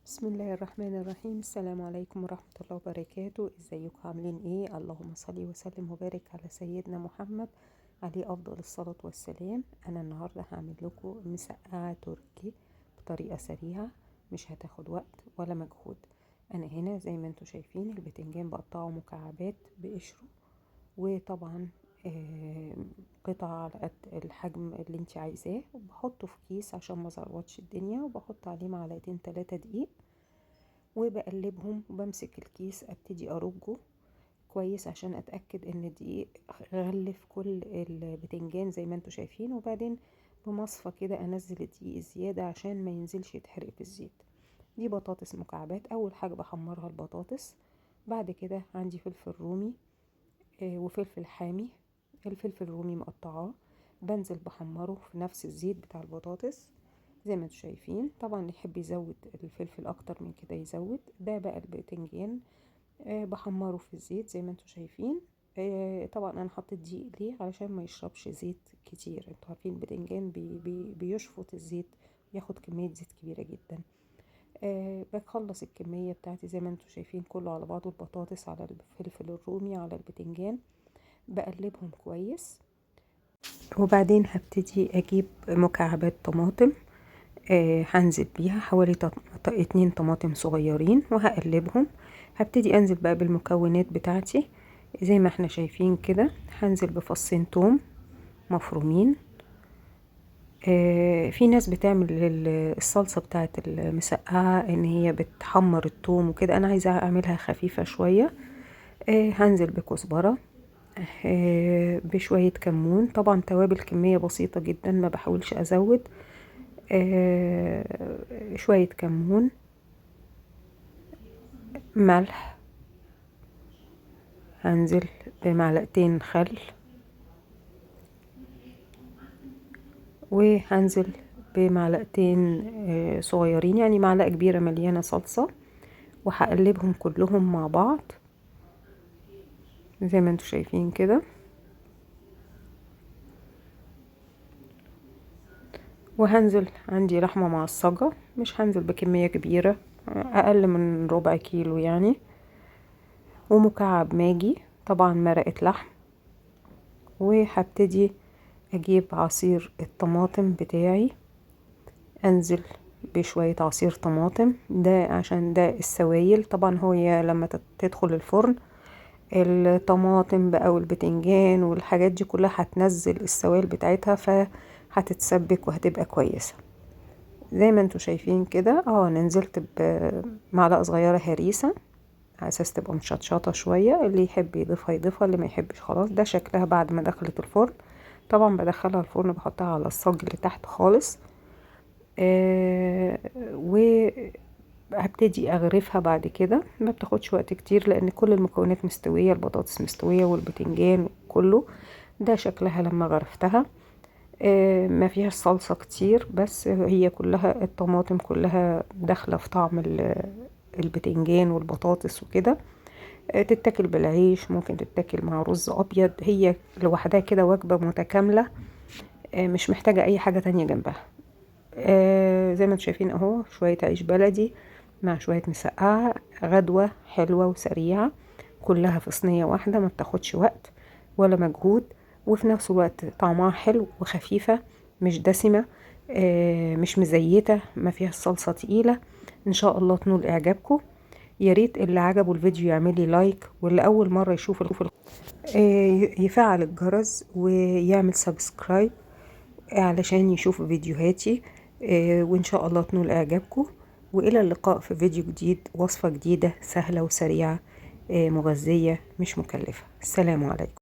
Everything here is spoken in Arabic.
بسم الله الرحمن الرحيم. السلام عليكم ورحمة الله وبركاته. ازيكم عاملين ايه؟ اللهم صل وسلم وبارك على سيدنا محمد عليه افضل الصلاة والسلام. انا النهاردة هعمل لكم مسقعة تركي بطريقة سريعة، مش هتاخد وقت ولا مجهود. انا هنا زي ما انتم شايفين البتنجان بقطعه مكعبات بقشره، وطبعا قطع على قد الحجم اللي انت عايزاه، وبحطه في كيس عشان ما زروتش الدنيا، وبحط عليه معلقتين 3 دقيق وبقلبهم، وبمسك الكيس ابتدي ارجه كويس عشان اتاكد ان الدقيق غلف كل البتنجان زي ما انتم شايفين. وبعدين بمصفى كده انزل الدقيق الزياده عشان ما ينزلش يتحرق في الزيت. دي بطاطس مكعبات. اول حاجه بحمرها البطاطس، بعد كده عندي فلفل رومي وفلفل حامي. الفلفل الرومي مقطعاه بنزل بحمره في نفس الزيت بتاع البطاطس زي ما انتم شايفين. طبعا اللي يحب يزود الفلفل اكتر من كده يزود. ده بقى الباذنجان بحمره في الزيت زي ما انتم شايفين. طبعا انا حطيت دقيق ليه؟ علشان ما يشربش زيت كتير. انتوا عارفين الباذنجان بيشفط الزيت، ياخد كمية زيت كبيرة جدا. بخلص الكمية بتاعتي زي ما انتم شايفين كله على بعضه، البطاطس على الفلفل الرومي على الباذنجان، بقلبهم كويس. وبعدين هبتدي اجيب مكعبات طماطم، هنزل بيها حوالي 2 طماطم صغيرين وهقلبهم. هبتدي انزل بقى بالمكونات بتاعتي زي ما احنا شايفين كده. هنزل بفصين توم مفرومين. في ناس بتعمل الصلصة بتاعت المسقعة ان هي بتحمر التوم وكده، انا عايزة اعملها خفيفة شوية. هنزل بكزبرة، بشوية كمون. طبعا توابل كمية بسيطة جدا، ما بحاولش ازود. شوية كمون، ملح، هنزل بمعلقتين خل، وهنزل بمعلقتين صغيرين، يعني معلقة كبيرة مليانة صلصة، وهقلبهم كلهم مع بعض زي ما انتم شايفين كده. وهنزل عندي لحمة معصجة، مش هنزل بكمية كبيرة، اقل من ربع كيلو يعني، ومكعب ماجي، طبعا مرقة لحم. وهبتدي اجيب عصير الطماطم بتاعي، انزل بشوية عصير طماطم، ده عشان ده السوائل. طبعا هو لما تدخل الفرن الطماطم بقى والبتنجان والحاجات دي كلها هتنزل السوائل بتاعتها، فهتتسبك وهتبقى كويسة زي ما انتوا شايفين كده. نزلت بمعلقة صغيرة هريسة على اساس تبقى مشطشطة شوية، اللي يحب يضيفها يضيفها، اللي ما يحبش خلاص. ده شكلها بعد ما دخلت الفرن. طبعا بدخلها الفرن بحطها على الصاج اللي تحت خالص، وهبتدي اغرفها بعد كده. ما بتاخدش وقت كتير لان كل المكونات مستوية، البطاطس مستوية والبتنجان كله. ده شكلها لما غرفتها. ما فيها صلصة كتير، بس هي كلها الطماطم كلها داخلة في طعم البتنجان والبطاطس وكده. تتاكل بالعيش، ممكن تتاكل مع رز ابيض، هي لوحدها كده وجبة متكاملة، مش محتاجة اي حاجة تانية جنبها. زي ما انتم شايفين اهو، شوية عيش بلدي مع شوية مسقعة، غدوة حلوة وسريعة، كلها في صينية واحدة، ما بتاخدش وقت ولا مجهود، وفي نفس الوقت طعمها حلو وخفيفة، مش دسمة، مش مزيتة، ما فيها الصلصة تقيلة. ان شاء الله تنول اعجابكم. يا ريت اللي عجبه الفيديو يعمل لي لايك، واللي اول مرة يشوف يفعل الجرس ويعمل سبسكرايب علشان يشوفوا فيديوهاتي. وإن شاء الله تنول إعجابكم. وإلى اللقاء في فيديو جديد، وصفة جديدة سهلة وسريعة، مغذية مش مكلفة. السلام عليكم.